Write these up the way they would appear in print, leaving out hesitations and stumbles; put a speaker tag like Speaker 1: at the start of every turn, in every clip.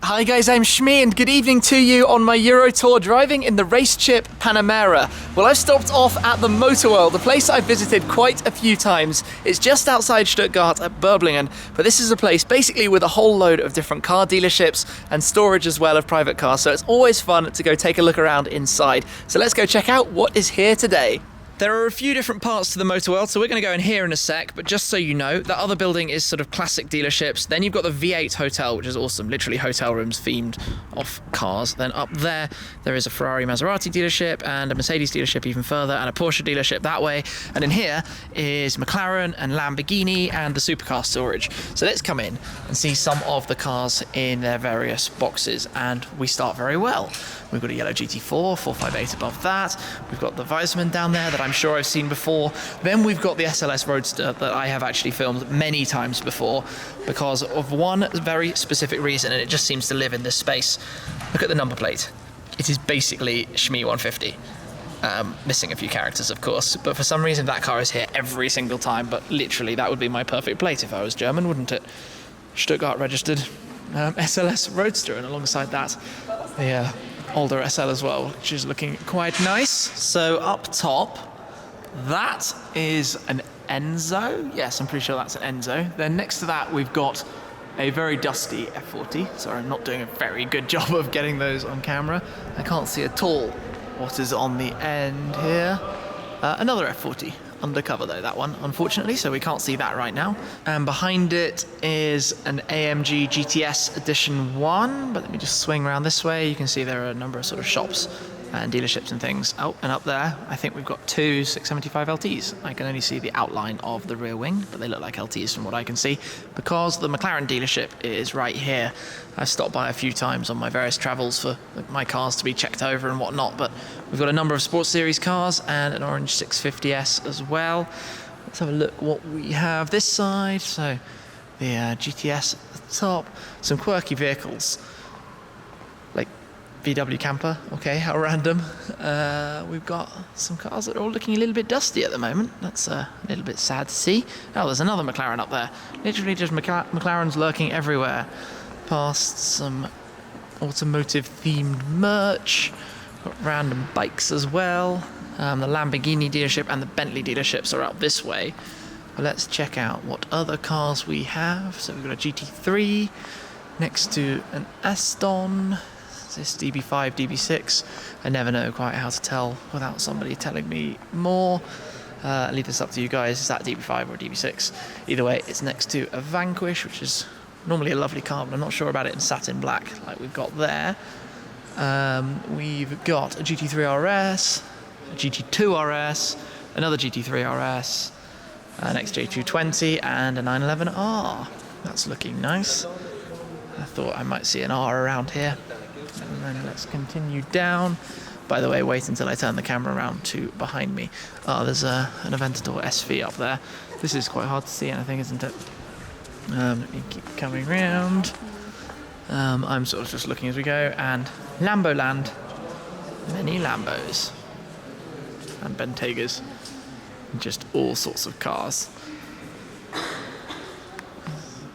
Speaker 1: Hi guys, I'm Shmi and good evening to you on my Eurotour driving in the RaceChip Panamera. Well, I've stopped off at the MotorWorld, a place I've visited quite a few times. It's just outside Stuttgart at Böblingen, but this is a place basically with a whole load of different car dealerships and storage as well of private cars, so it's always fun to go take a look around inside. So let's go check out what is here today. There are a few different parts to the MotorWorld, so we're going to go in here in a sec, but just so you know, that other building is sort of classic dealerships. Then you've got the V8 hotel, which is awesome, literally hotel rooms themed off cars. Then up there is a Ferrari Maserati dealership and a Mercedes dealership even further, and a Porsche dealership that way. And in here is McLaren and Lamborghini and the Supercar storage. So let's come in and see some of the cars in their various boxes, and we start very well. We've got a yellow GT4, 458 above that. We've got the Weissman down there that I'm sure I've seen before. Then we've got the SLS Roadster that I have actually filmed many times before because of one very specific reason, and it just seems to live in this space. Look at the number plate. It is basically Shmi 150. Missing a few characters, of course, but for some reason that car is here every single time, but literally that would be my perfect plate if I was German, wouldn't it? Stuttgart registered SLS Roadster, and alongside that, the older SL as well, which is looking quite nice. So up top, that is an Enzo. Yes, I'm pretty sure that's an Enzo. Then next to that, we've got a very dusty F40. Sorry, I'm not doing a very good job of getting those on camera. I can't see at all what is on the end here. Another F40. Undercover though, that one, unfortunately, so we can't see that right now. And behind it is an AMG GTS Edition 1, but let me just swing around this way. You can see there are a number of sort of shops and dealerships and things. Oh, and up there, I think we've got two 675 LTs. I can only see the outline of the rear wing, but they look like LTs from what I can see, because the McLaren dealership is right here. I've stopped by a few times on my various travels for my cars to be checked over and whatnot, but we've got a number of Sports Series cars and an orange 650S as well. Let's have a look what we have this side. So the GTS at the top, some quirky vehicles, like VW camper, okay, how random. We've got some cars that are all looking a little bit dusty at the moment. That's a little bit sad to see. Oh, there's another McLaren up there. Literally just McLaren's lurking everywhere. Past some automotive-themed merch. Got random bikes as well. The Lamborghini dealership and the Bentley dealerships are up this way. But let's check out what other cars we have. So we've got a GT3 next to an Aston. Is this DB5, DB6? I never know quite how to tell without somebody telling me more. I'll leave this up to you guys. Is that DB5 or DB6? Either way, it's next to a Vanquish, which is normally a lovely car, but I'm not sure about it in satin black like we've got there. We've got a GT3 RS, a GT2 RS, another GT3 RS, an XJ220, and a 911R. That's looking nice. I thought I might see an R around here. And then let's continue down. By the way, wait until I turn the camera around to behind me. Oh, there's an Aventador SV up there. This is quite hard to see, I think, isn't it? Let me keep coming around. I'm sort of just looking as we go, and Lambo Land. Many Lambos. And Bentegas. Just all sorts of cars.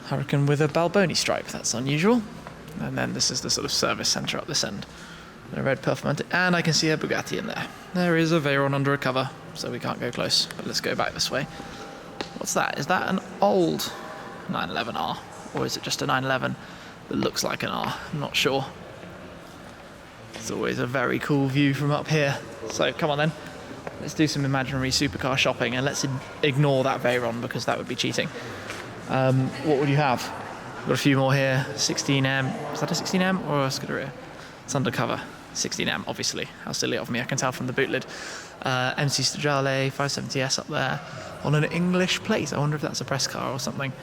Speaker 1: Hurricane with a Balboni stripe, that's unusual. And then this is the sort of service centre up this end. A red Performante, and I can see a Bugatti in there. There is a Veyron under a cover, so we can't go close, but let's go back this way. What's that? Is that an old 911R? Or is it just a 911 that looks like an R? I'm not sure. It's always a very cool view from up here. So come on then, let's do some imaginary supercar shopping, and let's ignore that Veyron because that would be cheating. What would you have? Got a few more here. 16M. Is that a 16M or a Scuderia? It's undercover. 16M, obviously. How silly of me. I can tell from the boot lid. MC Stradale 570S up there on an English plate. I wonder if that's a press car or something.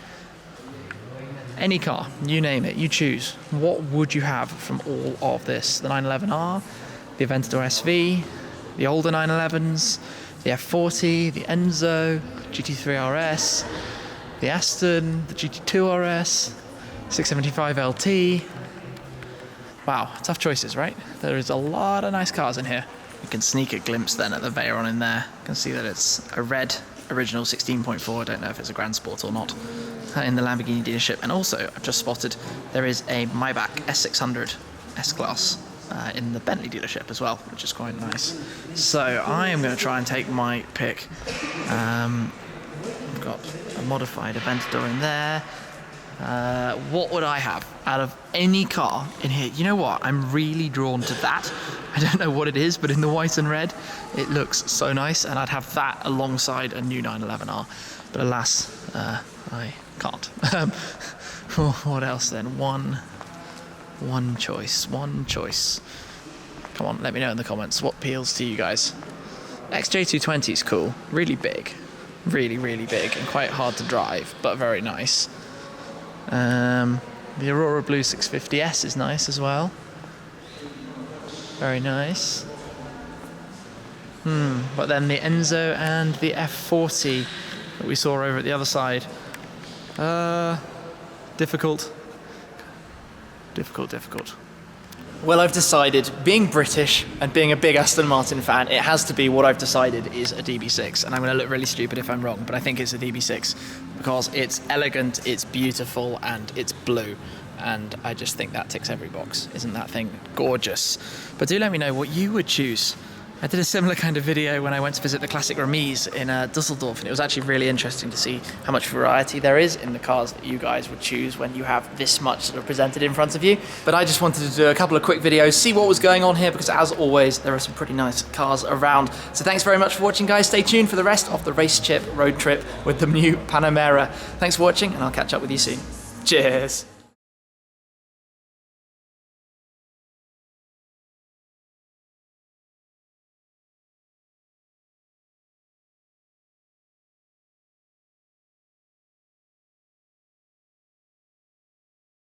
Speaker 1: Any car, you name it, you choose. What would you have from all of this? The 911R, the Aventador SV, the older 911s, the F40, the Enzo, GT3 RS, the Aston, the GT2 RS, 675 LT. Wow, tough choices, right? There is a lot of nice cars in here. You can sneak a glimpse then at the Veyron in there. You can see that it's a red original 16.4. I don't know if it's a Grand Sport or not. in the Lamborghini dealership. And also, I've just spotted there is a Maybach S600 S-Class in the Bentley dealership as well, which is quite nice. So I am going to try and take my pick. I've got a modified Aventador in there. What would I have out of any car in here? You know what? I'm really drawn to that. I don't know what it is, but in the white and red, it looks so nice, and I'd have that alongside a new 911R. But alas, I can't. What else then? One choice. Come on, let me know in the comments what appeals to you guys. XJ220 is cool. Really big. Really, really big and quite hard to drive, but very nice. The Aurora Blue 650S is nice as well. Very nice. But then the Enzo and the F40 that we saw over at the other side. Difficult. Well, I've decided, being British and being a big Aston Martin fan, it has to be what I've decided is a DB6. And I'm going to look really stupid if I'm wrong, but I think it's a DB6 because it's elegant, it's beautiful, and it's blue. And I just think that ticks every box. Isn't that thing gorgeous? But do let me know what you would choose. I did a similar kind of video when I went to visit the classic Remise in Dusseldorf, and it was actually really interesting to see how much variety there is in the cars that you guys would choose when you have this much sort of presented in front of you. But I just wanted to do a couple of quick videos, see what was going on here, because as always, there are some pretty nice cars around. So thanks very much for watching, guys. Stay tuned for the rest of the RaceChip road trip with the new Panamera. Thanks for watching, and I'll catch up with you soon. Cheers.